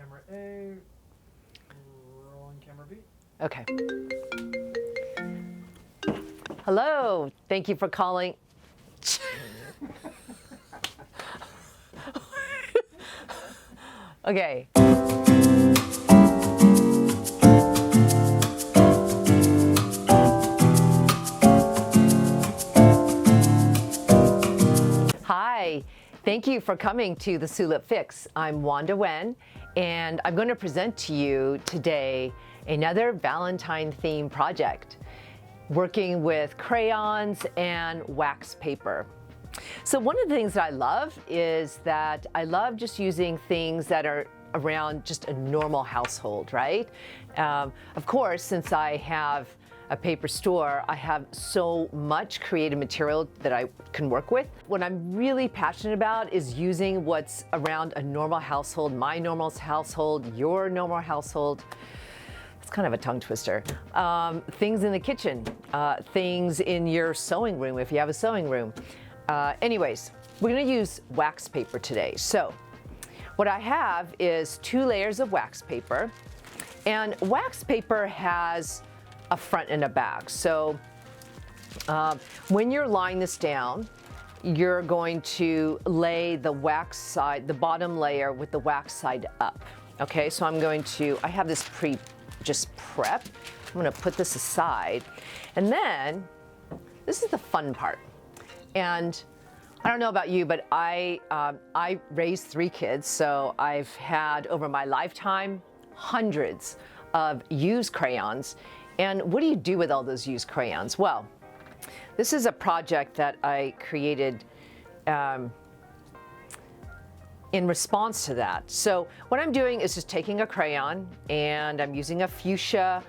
Camera A, rolling camera B. Okay. Hello, thank you for calling. Okay. Hi, thank you for coming to the Soolip Fix. I'm Wanda, and I'm going to present to you today another Valentine theme project, working with crayons and wax paper. So one of the things that I love is that I love just using things that are around just a normal household, right? Of course, since I have a paper store, I have so much creative material that I can work with. What I'm really passionate about is using what's around a normal household, my normal household, your normal household. It's kind of a tongue twister. Things in the kitchen, things in your sewing room if you have a sewing room. Anyways, we're gonna use wax paper today. So what I have is 2 layers of wax paper, and wax paper has a front and a back. So when you're lying this down, you're going to lay the wax side, the bottom layer with the wax side up. Okay, so I have this just prep. I'm gonna put this aside. And then, this is the fun part. And I don't know about you, but I raised 3 kids, so I've had, over my lifetime, hundreds of used crayons. And what do you do with all those used crayons? Well, this is a project that I created in response to that. So what I'm doing is just taking a crayon, and I'm using a fuchsia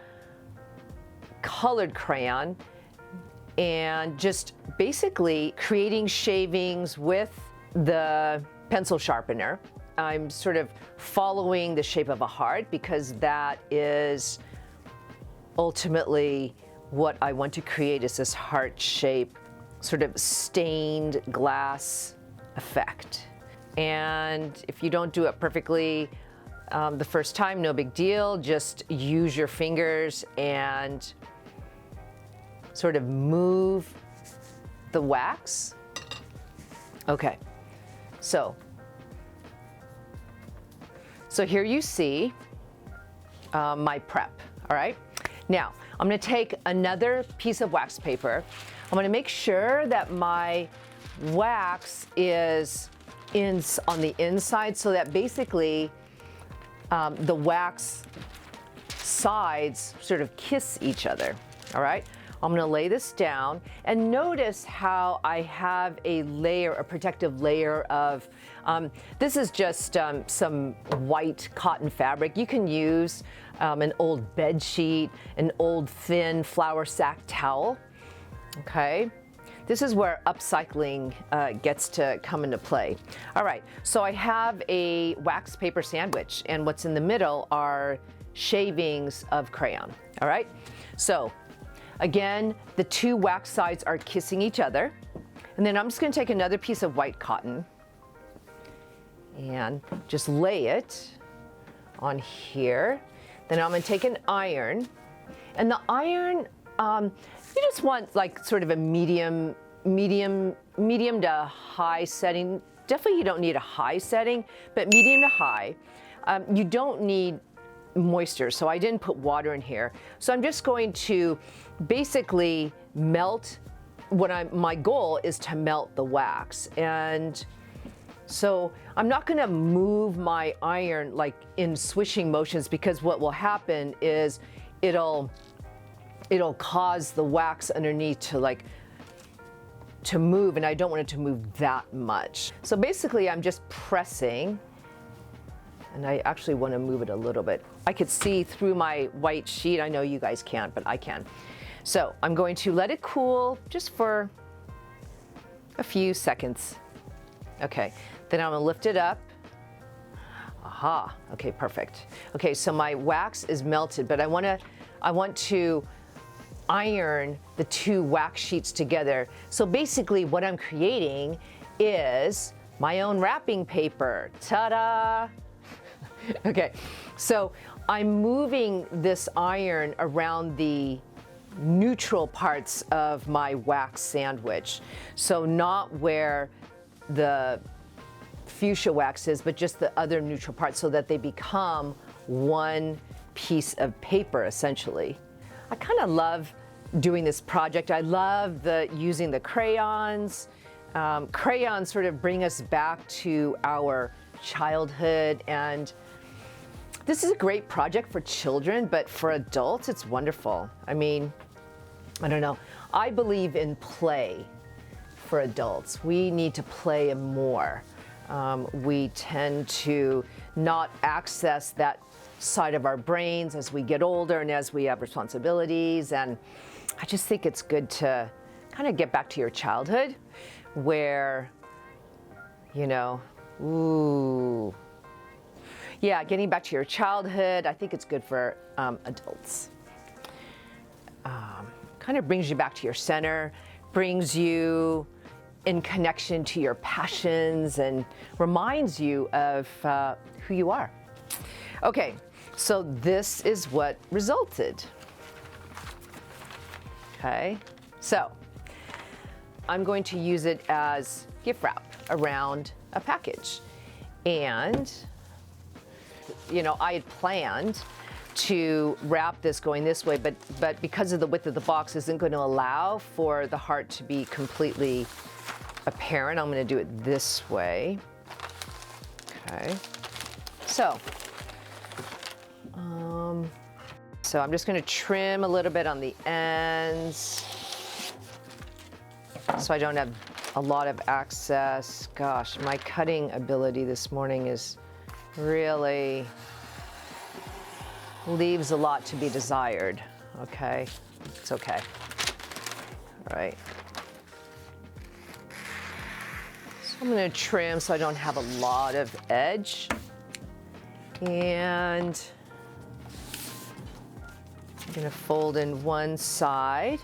colored crayon, and just basically creating shavings with the pencil sharpener. I'm sort of following the shape of a heart because that is ultimately what I want to create, is this heart shape, sort of stained glass effect. And if you don't do it perfectly the first time, no big deal. Just use your fingers and sort of move the wax. Okay, so here you see my prep, all right? Now, I'm gonna take another piece of wax paper. I'm gonna make sure that my wax is on the inside, so that basically the wax sides sort of kiss each other, all right? I'm gonna lay this down, and notice how I have a protective layer of, this is just some white cotton fabric. You can use an old bed sheet, an old thin flour sack towel, okay? This is where upcycling gets to come into play. All right, so I have a wax paper sandwich, and what's in the middle are shavings of crayon, all right? So again, the 2 wax sides are kissing each other. And then I'm just gonna take another piece of white cotton and just lay it on here. Then I'm gonna take an iron, and the iron, you just want like sort of a medium to high setting. Definitely you don't need a high setting, but medium to high. You don't need moisture, so I didn't put water in here. So I'm just going to basically melt, my goal is to melt the wax. And so I'm not gonna move my iron like in swishing motions, because what will happen is it'll cause the wax underneath to move, and I don't want it to move that much. So basically I'm just pressing, and I actually want to move it a little bit. I could see through my white sheet. I know you guys can't, but I can. So I'm going to let it cool just for a few seconds. Okay, then I'm gonna lift it up. Aha, okay, perfect. Okay, so my wax is melted, but I want to iron the 2 wax sheets together. So basically what I'm creating is my own wrapping paper. Ta-da! Okay, so I'm moving this iron around the neutral parts of my wax sandwich. So not where the fuchsia wax is, but just the other neutral parts so that they become one piece of paper, essentially. I kind of love doing this project. I love using the crayons. Crayons sort of bring us back to our childhood, and this is a great project for children, but for adults, it's wonderful. I mean, I don't know. I believe in play for adults. We need to play more. We tend to not access that side of our brains as we get older and as we have responsibilities. And I just think it's good to kind of get back to your childhood where, you know, ooh. Yeah, getting back to your childhood, I think it's good for adults. Kind of brings you back to your center, brings you in connection to your passions, and reminds you of who you are. Okay, so this is what resulted. Okay, so I'm going to use it as gift wrap around a package. And, you know, I had planned to wrap this going this way, but because of the width of the box isn't going to allow for the heart to be completely apparent, I'm going to do it this way. Okay, so I'm just going to trim a little bit on the ends so I don't have a lot of access. Gosh, my cutting ability this morning is really leaves a lot to be desired. Okay, it's okay. All right. So I'm going to trim so I don't have a lot of edge. And I'm going to fold in one side.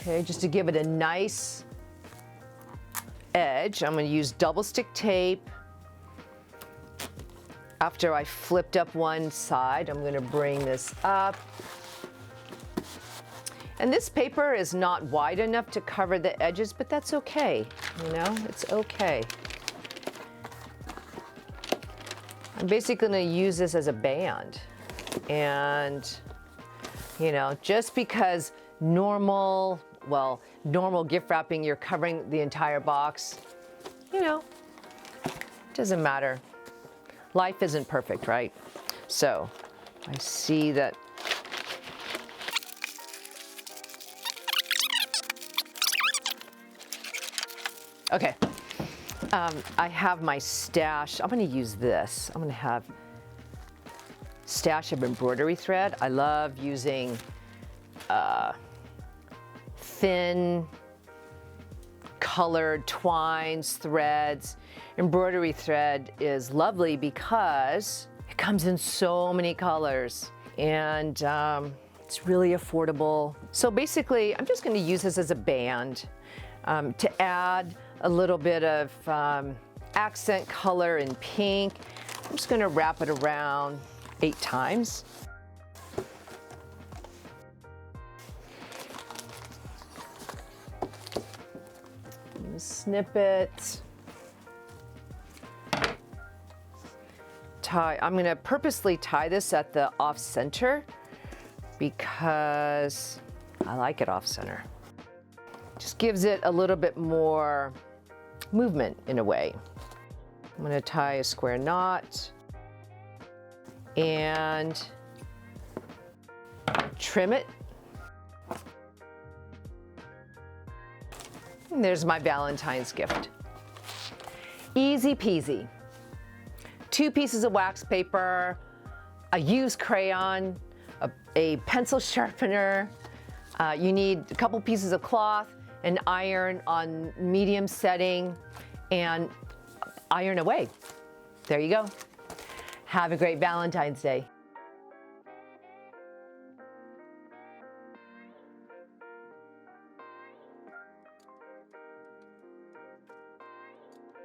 Okay, just to give it a nice edge, I'm going to use double stick tape. After I flipped up one side, I'm going to bring this up. And this paper is not wide enough to cover the edges, but that's okay. You know, it's okay. I'm basically going to use this as a band. And, you know, just because normal gift wrapping, you're covering the entire box, you know, doesn't matter. Life isn't perfect, right? So I see that. Okay, I have my stash. I'm going to use this. I'm going to have stash of embroidery thread. I love using thin colored twines, threads. Embroidery thread is lovely because it comes in so many colors, and it's really affordable. So basically, I'm just going to use this as a band to add a little bit of accent color in pink. I'm just going to wrap it around 8 times. Snip it. Tie. I'm going to purposely tie this at the off center because I like it off center. Just gives it a little bit more movement in a way. I'm going to tie a square knot and trim it. And there's my Valentine's gift. Easy peasy. 2 pieces of wax paper, a used crayon, a pencil sharpener. You need a couple pieces of cloth, an iron on medium setting, and iron away. There you go. Have a great Valentine's Day.